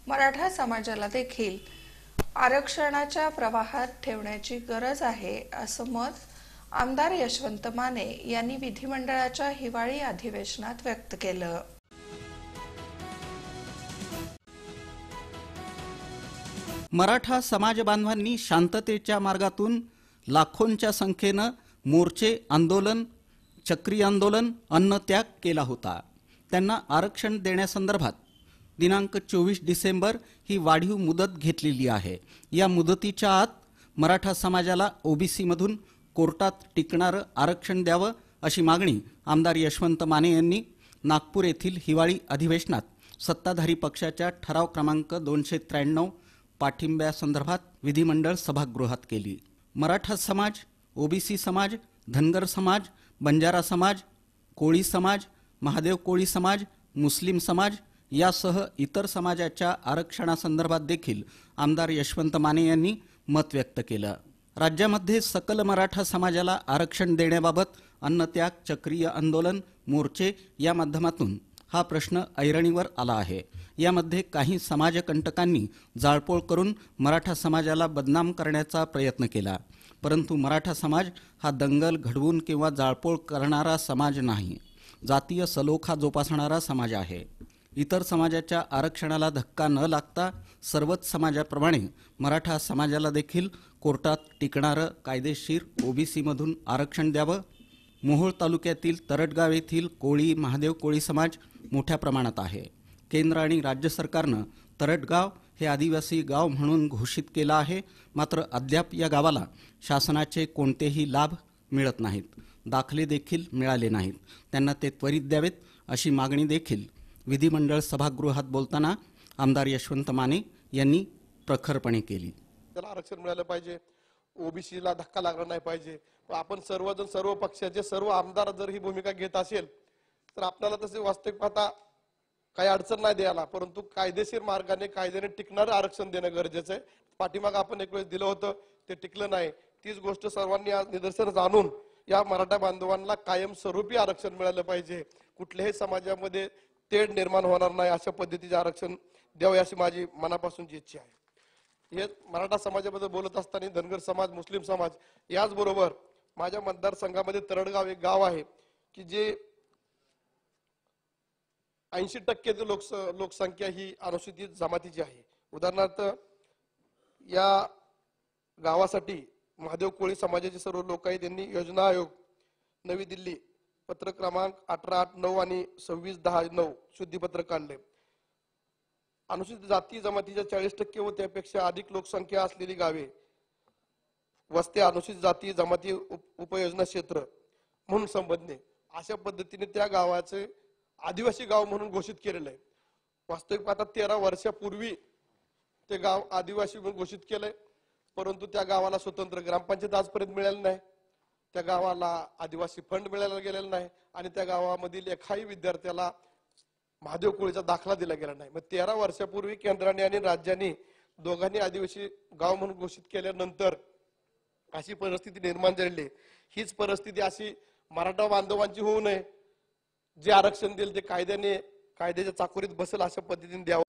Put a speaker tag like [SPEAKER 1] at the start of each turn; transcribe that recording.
[SPEAKER 1] मराठा समाजाला देखील आरक्षणाच्या प्रवाहात ठेवण्याची गरज आहे, असं मत आमदार यशवंत माने यांनी विधिमंडळाच्या हिवाळी अधिवेशनात व्यक्त केलं.
[SPEAKER 2] मराठा समाज बांधवांनी शांततेच्या मार्गातून लाखोंच्या संख्येनं मोर्चे, आंदोलन, चक्री आंदोलन, अन्नत्याग केला होता. त्यांना आरक्षण देण्यासंदर्भात दिनांक 24 डिसेंबर ही वाढीव मुदत घेतलेली आहे. या मुदतीच्या आत मराठा समाजाला ओबीसीमधून कोर्टात टिकणारं आरक्षण द्यावं अशी मागणी आमदार यशवंत माने यांनी नागपूर येथील हिवाळी अधिवेशनात सत्ताधारी पक्षाच्या ठराव क्रमांक 293 पाठिंब्यासंदर्भात विधिमंडळ सभागृहात केली. मराठा समाज, ओबीसी समाज, धनगर समाज, बंजारा समाज, कोळी समाज, महादेव कोळी समाज, मुस्लिम समाज यासह इतर समाजाच्या आरक्षणासंदर्भात देखील आमदार यशवंत माने यांनी मत व्यक्त केलं. राज्यामध्ये सकल मराठा समाजाला आरक्षण देण्याबाबत अन्नत्याग, चक्रीय आंदोलन, मोर्चे या माध्यमातून हा प्रश्न ऐरणीवर आला आहे. यामध्ये काही समाजकंटकांनी जाळपोळ करून मराठा समाजाला बदनाम करण्याचा प्रयत्न केला. परंतु मराठा समाज हा दंगल घडवून किंवा जाळपोळ करणारा समाज नाही, जातीय सलोखा जोपासणारा समाज आहे. इतर समाजाच्या आरक्षणाला धक्का न लागता सर्वच समाजाप्रमाणे मराठा समाजाला देखील कोर्टात टिकणारं कायदेशीर ओबीसीमधून आरक्षण द्यावं. मोहोळ तालुक्यातील तरटगाव येथील कोळी, महादेव कोळी समाज मोठ्या प्रमाणात आहे. केंद्र आणि राज्य सरकारनं तरटगाव हे आदिवासी गाव म्हणून घोषित केलं आहे. मात्र अद्याप या गावाला शासनाचे कोणतेही लाभ मिळत नाहीत, दाखले देखील मिळाले नाहीत. त्यांना ते त्वरित द्यावेत अशी मागणी देखील विधिमंडळ सभागृहात बोलताना आमदार यशवंत माने यांनी प्रखरपणे केली.
[SPEAKER 3] त्याला आरक्षण मिळालं पाहिजे, ओबीसीला धक्का लागला नाही पाहिजे. आपण सर्वजण, सर्व पक्षाचे सर्व आमदार जर ही भूमिका घेत असेल तर आपल्याला तसे वास्तविक पाहता काही अडचण नाही द्यायला, परंतु कायदेशीर मार्गाने कायद्याने टिकणारं आरक्षण देणं गरजेचं आहे. पाठीमागं आपण एक वेळेस दिलं होतं, ते टिकलं नाही. तीच गोष्ट सर्वांनी आज निदर्शनास आणून या मराठा बांधवांना कायमस्वरूपी आरक्षण मिळालं पाहिजे. कुठल्याही समाजामध्ये तेढ निर्माण होणार नाही अशा पद्धतीचे आरक्षण द्यावे अशी माझी मनापासूनची इच्छा आहे. हे मराठा समाजाबद्दल बोलत असताना धनगर समाज, मुस्लिम समाज याचबरोबर माझ्या मतदारसंघामध्ये तरडगाव एक गाव आहे की जे 80% लोकसंख्या ही अनुसूचित जमातीची आहे. उदाहरणार्थ या गावासाठी महादेव कोळी समाजाचे सर्व लोक आहेत. त्यांनी योजना आयोग, नवी दिल्ली, पत्र क्रमांक 1889 आणि 2610 शुद्धीपत्र काढले. अनुसूचित जाती जमातीच्या 40% व त्यापेक्षा अधिक लोकसंख्या असलेली गावे वस्ते अनुसूचित जाती जमाती उपयोजना क्षेत्र म्हणून संबोधणे, अशा पद्धतीने त्या गावाचे आदिवासी गाव म्हणून घोषित केलेलं आहे. वास्तविक पाहता 13 वर्षापूर्वी ते गाव आदिवासी म्हणून घोषित केलंय, परंतु त्या गावाला स्वतंत्र ग्रामपंचायत आजपर्यंत मिळाली नाही. त्या गावाला आदिवासी फंड मिळायला गेलेला नाही आणि त्या गावामधील एकाही विद्यार्थ्याला महादेव कोळीचा दाखला दिला गेला नाही. मग 13 वर्षापूर्वी केंद्राने आणि राज्याने दोघांनी आदिवासी गाव म्हणून घोषित केल्यानंतर अशी परिस्थिती निर्माण झालेली. हीच परिस्थिती अशी मराठा बांधवांची होऊ नये. जे आरक्षण देईल ते कायद्याच्या चाकोरीत बसेल अशा पद्धतीने द्यावं.